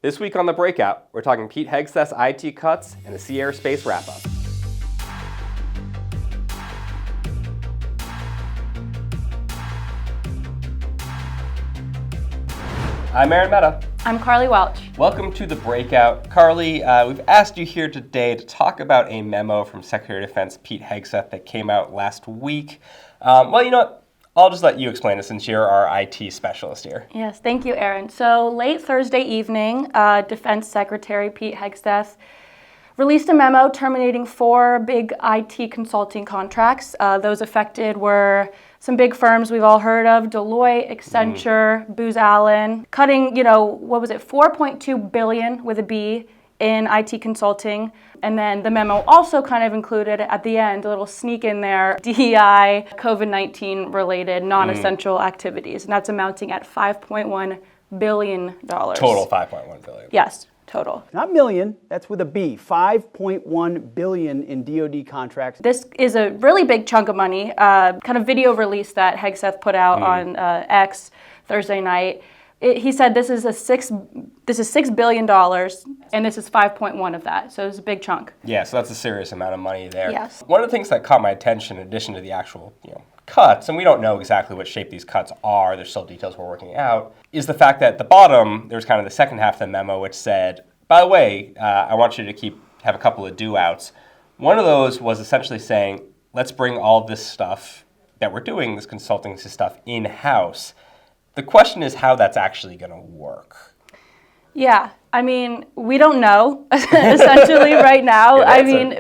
This week on The Breakout, we're talking Pete Hegseth's IT cuts and a Sea Aerospace wrap-up. I'm Aaron Mehta. I'm Carley Welch. Welcome to The Breakout. Carley, we've asked you here today to talk about a memo from Secretary of Defense Pete Hegseth that came out last week. Well, you know what? I'll just let you explain it since you're our IT specialist here. Yes, thank you, Aaron. So late Thursday evening, Defense Secretary Pete Hegseth released a memo terminating 4 big IT consulting contracts. Those affected were some big firms we've all heard of: Deloitte, Accenture, Booz Allen, cutting, $4.2 billion with a B in IT consulting. And then the memo also kind of included at the end a little sneak in there, DEI, COVID-19 related non-essential activities. And that's amounting at $5.1 billion. Total $5.1 billion. Yes, total. Not million, that's with a B. $5.1 billion in DoD contracts. This is a really big chunk of money. Kind of video release that Hegseth put out on X Thursday night. He said this is $6 billion, and this is 5.1 of that. So it's a big chunk. Yeah, so that's a serious amount of money there. Yes. One of the things that caught my attention, in addition to the actual, cuts, and we don't know exactly what shape these cuts are, there's still details we're working out, is the fact that at the bottom, there's kind of the second half of the memo, which said, by the way, I want you to have a couple of do-outs. One of those was essentially saying, let's bring all this stuff that we're doing, this consulting stuff, in-house. The question is how that's actually going to work. Yeah, I mean, we don't know, essentially, right now.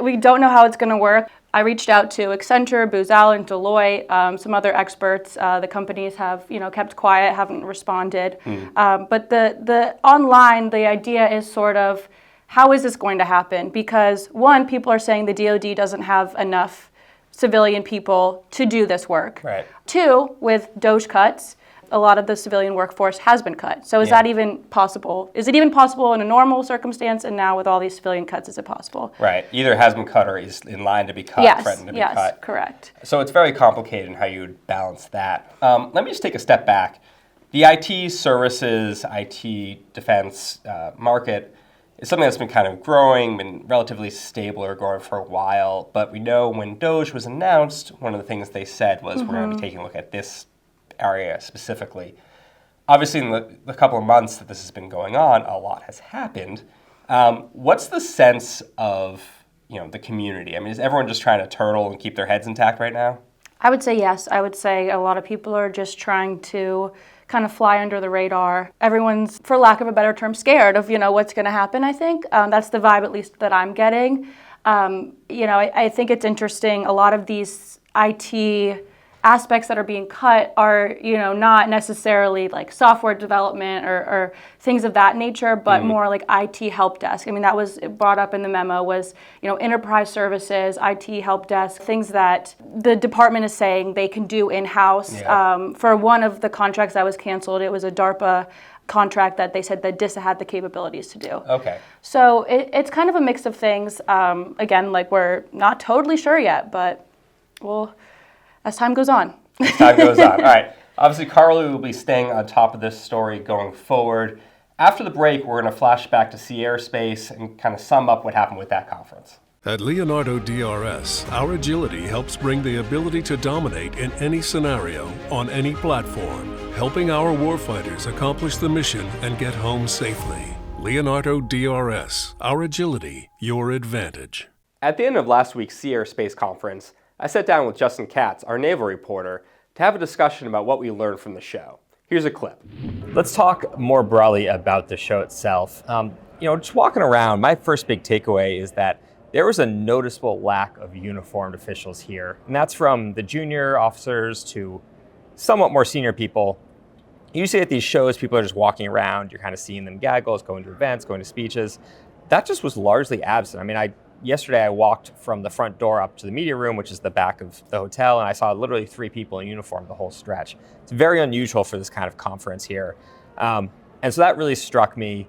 We don't know how it's going to work. I reached out to Accenture, Booz Allen, Deloitte, some other experts. The companies have, kept quiet, haven't responded. But the online, the idea is sort of, how is this going to happen? Because one, people are saying the DoD doesn't have enough civilian people to do this work. Right. Two, with DOGE cuts, a lot of the civilian workforce has been cut. So is that even possible? Is it even possible in a normal circumstance? And now with all these civilian cuts, is it possible? Right. Either has been cut or is in line to be cut, threatened to be cut. Yes, correct. So it's very complicated in how you would balance that. Let me just take a step back. The IT services, IT defense market is something that's been kind of growing, been relatively stable or growing for a while. But we know when DOGE was announced, one of the things they said was we're going to be taking a look at this area specifically. Obviously, in the couple of months that this has been going on, a lot has happened. What's the sense of the community? I mean, is everyone just trying to turtle and keep their heads intact right now? I would say yes. I would say a lot of people are just trying to kind of fly under the radar. Everyone's, for lack of a better term, scared of what's going to happen. I think that's the vibe, at least that I'm getting. I think it's interesting. A lot of these IT aspects that are being cut are, not necessarily like software development or things of that nature, but more like IT help desk. I mean, that was brought up in the memo was, enterprise services, IT help desk, things that the department is saying they can do in-house. Yeah. For one of the contracts that was canceled, it was a DARPA contract that they said that DISA had the capabilities to do. Okay. So it's kind of a mix of things. Again, like we're not totally sure yet, but as time goes on. As time goes on. All right. Obviously, Carley will be staying on top of this story going forward. After the break, we're going to flash back to Sea Aerospace and kind of sum up what happened with that conference. At Leonardo DRS, our agility helps bring the ability to dominate in any scenario, on any platform, helping our warfighters accomplish the mission and get home safely. Leonardo DRS, our agility, your advantage. At the end of last week's Sea Aerospace conference, I sat down with Justin Katz, our naval reporter, to have a discussion about what we learned from the show. Here's a clip. Let's talk more broadly about the show itself. Just walking around, my first big takeaway is that there was a noticeable lack of uniformed officials here. And that's from the junior officers to somewhat more senior people. Usually at these shows, people are just walking around. You're kind of seeing them gaggles, going to events, going to speeches. That just was largely absent. I mean, yesterday I walked from the front door up to the media room, which is the back of the hotel, and I saw literally 3 people in uniform the whole stretch. It's very unusual for this kind of conference here. And so that really struck me.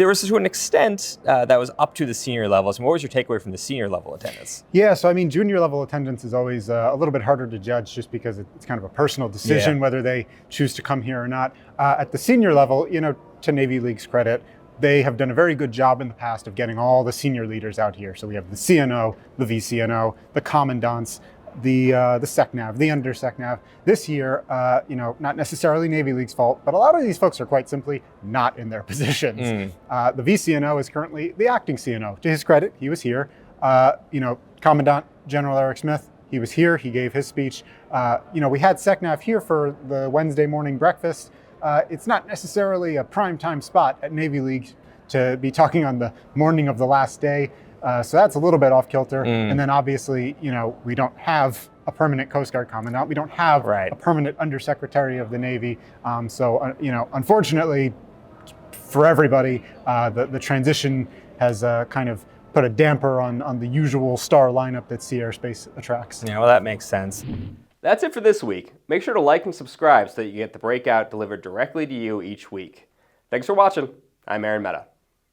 there was to an extent that was up to the senior levels. And what was your takeaway from the senior level attendance? Yeah, so I mean, junior level attendance is always a little bit harder to judge just because it's kind of a personal decision whether they choose to come here or not. At the senior level, you know, to Navy League's credit, they have done a very good job in the past of getting all the senior leaders out here. So we have the CNO, the VCNO, the commandants, the SecNav, the under SecNav. This year, you know, not necessarily Navy League's fault, but a lot of these folks are quite simply not in their positions. The VCNO is currently the acting CNO. To his credit, he was here. You know, Commandant General Eric Smith, he was here. He gave his speech. You know, we had SecNav here for the Wednesday morning breakfast. It's not necessarily a prime time spot at Navy League to be talking on the morning of the last day. So that's a little bit off kilter. And then obviously, you know, we don't have a permanent Coast Guard Commandant. We don't have a permanent Undersecretary of the Navy. So, you know, unfortunately for everybody, the transition has kind of put a damper on the usual star lineup that Sea Airspace attracts. Yeah, well, that makes sense. That's it for this week. Make sure to like and subscribe so that you get the breakout delivered directly to you each week. Thanks for watching. I'm Aaron Mehta.